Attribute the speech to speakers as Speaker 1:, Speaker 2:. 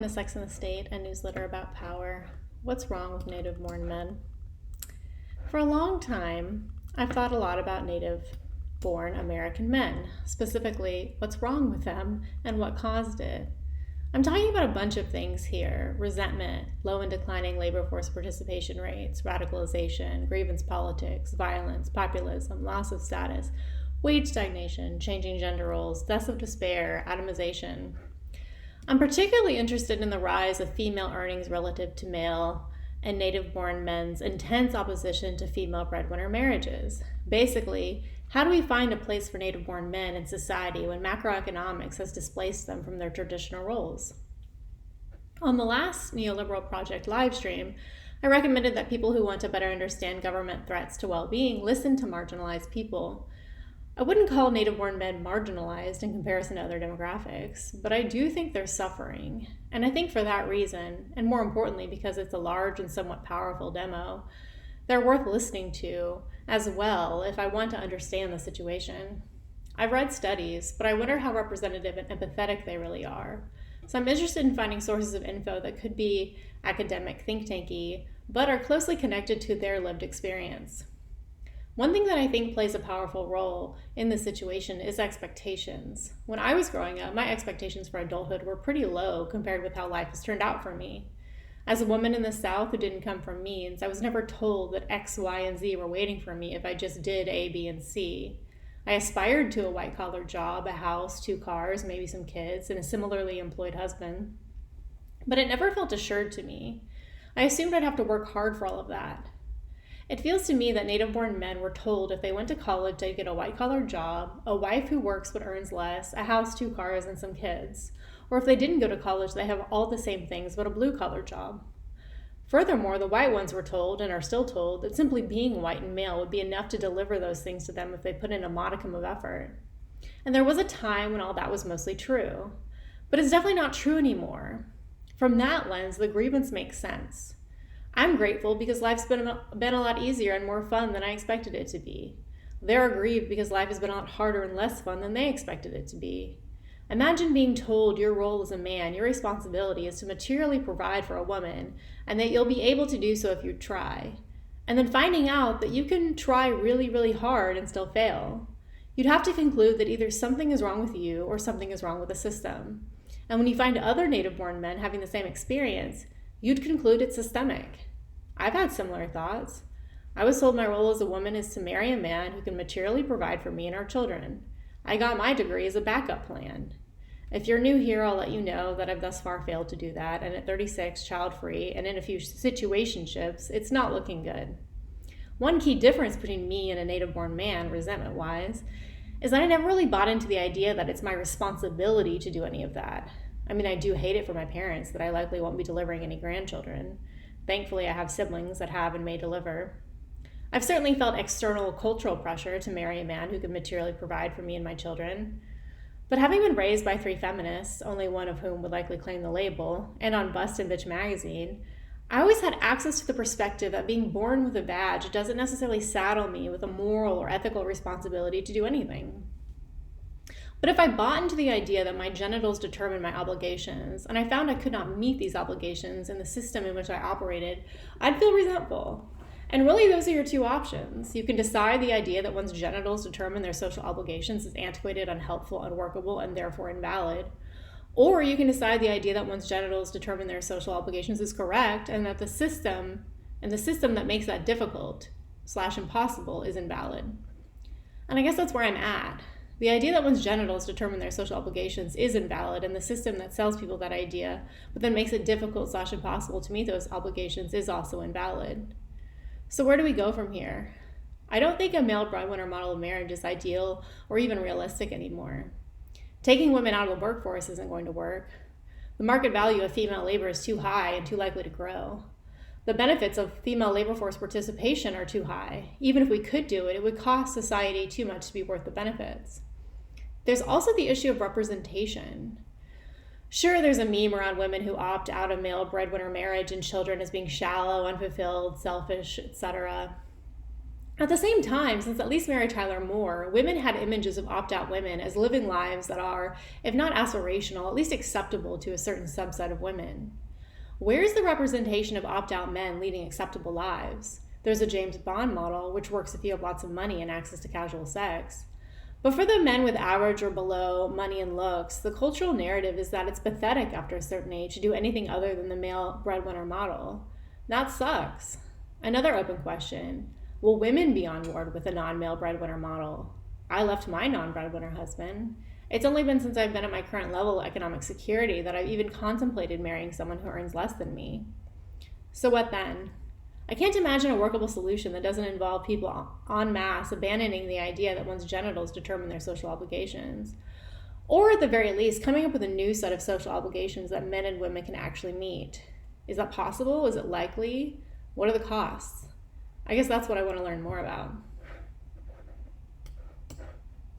Speaker 1: The Sex and the State, a newsletter about power. What's wrong with native-born men? For a long time, I've thought a lot about native-born American men, specifically what's wrong with them and what caused it. I'm talking about a bunch of things here: resentment, low and declining labor force participation rates, radicalization, grievance politics, violence, populism, loss of status, wage stagnation, changing gender roles, deaths of despair, atomization. I'm particularly interested in the rise of female earnings relative to male and native-born men's intense opposition to female breadwinner marriages. Basically, how do we find a place for native-born men in society when macroeconomics has displaced them from their traditional roles? On the last Neoliberal Project livestream, I recommended that people who want to better understand government threats to well-being listen to marginalized people. I wouldn't call native-born men marginalized in comparison to other demographics, but I do think they're suffering. And I think for that reason, and more importantly because it's a large and somewhat powerful demo, they're worth listening to as well if I want to understand the situation. I've read studies, but I wonder how representative and empathetic they really are. So I'm interested in finding sources of info that could be academic think tanky, but are closely connected to their lived experience. One thing that I think plays a powerful role in this situation is expectations. When I was growing up, my expectations for adulthood were pretty low compared with how life has turned out for me. As a woman in the South who didn't come from means, I was never told that X, Y, and Z were waiting for me if I just did A, B, and C. I aspired to a white-collar job, a house, 2 cars, maybe some kids, and a similarly employed husband. But it never felt assured to me. I assumed I'd have to work hard for all of that. It feels to me that native-born men were told if they went to college they'd get a white-collar job, a wife who works but earns less, a house, 2 cars, and some kids. Or if they didn't go to college, they have all the same things but a blue-collar job. Furthermore, the white ones were told, and are still told, that simply being white and male would be enough to deliver those things to them if they put in a modicum of effort. And there was a time when all that was mostly true. But it's definitely not true anymore. From that lens, the grievance makes sense. I'm grateful because life's been a lot easier and more fun than I expected it to be. They're aggrieved because life has been a lot harder and less fun than they expected it to be. Imagine being told your role as a man, your responsibility is to materially provide for a woman, and that you'll be able to do so if you try. And then finding out that you can try really, really hard and still fail. You'd have to conclude that either something is wrong with you or something is wrong with the system. And when you find other native-born men having the same experience, you'd conclude it's systemic. I've had similar thoughts. I was told my role as a woman is to marry a man who can materially provide for me and our children. I got my degree as a backup plan. If you're new here, I'll let you know that I've thus far failed to do that, and at 36, child-free, and in a few situationships, it's not looking good. One key difference between me and a native-born man, resentment-wise, is that I never really bought into the idea that it's my responsibility to do any of that. I mean, I do hate it for my parents that I likely won't be delivering any grandchildren. Thankfully, I have siblings that have and may deliver. I've certainly felt external cultural pressure to marry a man who could materially provide for me and my children. But having been raised by 3 feminists, only one of whom would likely claim the label, and on Bust and Bitch magazine, I always had access to the perspective that being born with a badge doesn't necessarily saddle me with a moral or ethical responsibility to do anything. But if I bought into the idea that my genitals determine my obligations, and I found I could not meet these obligations in the system in which I operated, I'd feel resentful. And really, those are your 2 options. You can decide the idea that one's genitals determine their social obligations is antiquated, unhelpful, unworkable, and therefore invalid. Or you can decide the idea that one's genitals determine their social obligations is correct, and that the system that makes that difficult/impossible is invalid. And I guess that's where I'm at. The idea that one's genitals determine their social obligations is invalid, and the system that sells people that idea, but then makes it difficult/impossible to meet those obligations is also invalid. So where do we go from here? I don't think a male breadwinner model of marriage is ideal or even realistic anymore. Taking women out of the workforce isn't going to work. The market value of female labor is too high and too likely to grow. The benefits of female labor force participation are too high. Even if we could do it, it would cost society too much to be worth the benefits. There's also the issue of representation. Sure, there's a meme around women who opt out of male breadwinner marriage and children as being shallow, unfulfilled, selfish, etc. At the same time, since at least Mary Tyler Moore, women had images of opt-out women as living lives that are, if not aspirational, at least acceptable to a certain subset of women. Where's the representation of opt-out men leading acceptable lives? There's a James Bond model, which works if you have lots of money and access to casual sex. But for the men with average or below money and looks, the cultural narrative is that it's pathetic after a certain age to do anything other than the male breadwinner model. That sucks. Another open question: will women be on board with a non-male breadwinner model? I left my non-breadwinner husband. It's only been since I've been at my current level of economic security that I've even contemplated marrying someone who earns less than me. So what then? I can't imagine a workable solution that doesn't involve people en masse abandoning the idea that one's genitals determine their social obligations. Or at the very least, coming up with a new set of social obligations that men and women can actually meet. Is that possible? Is it likely? What are the costs? I guess that's what I want to learn more about.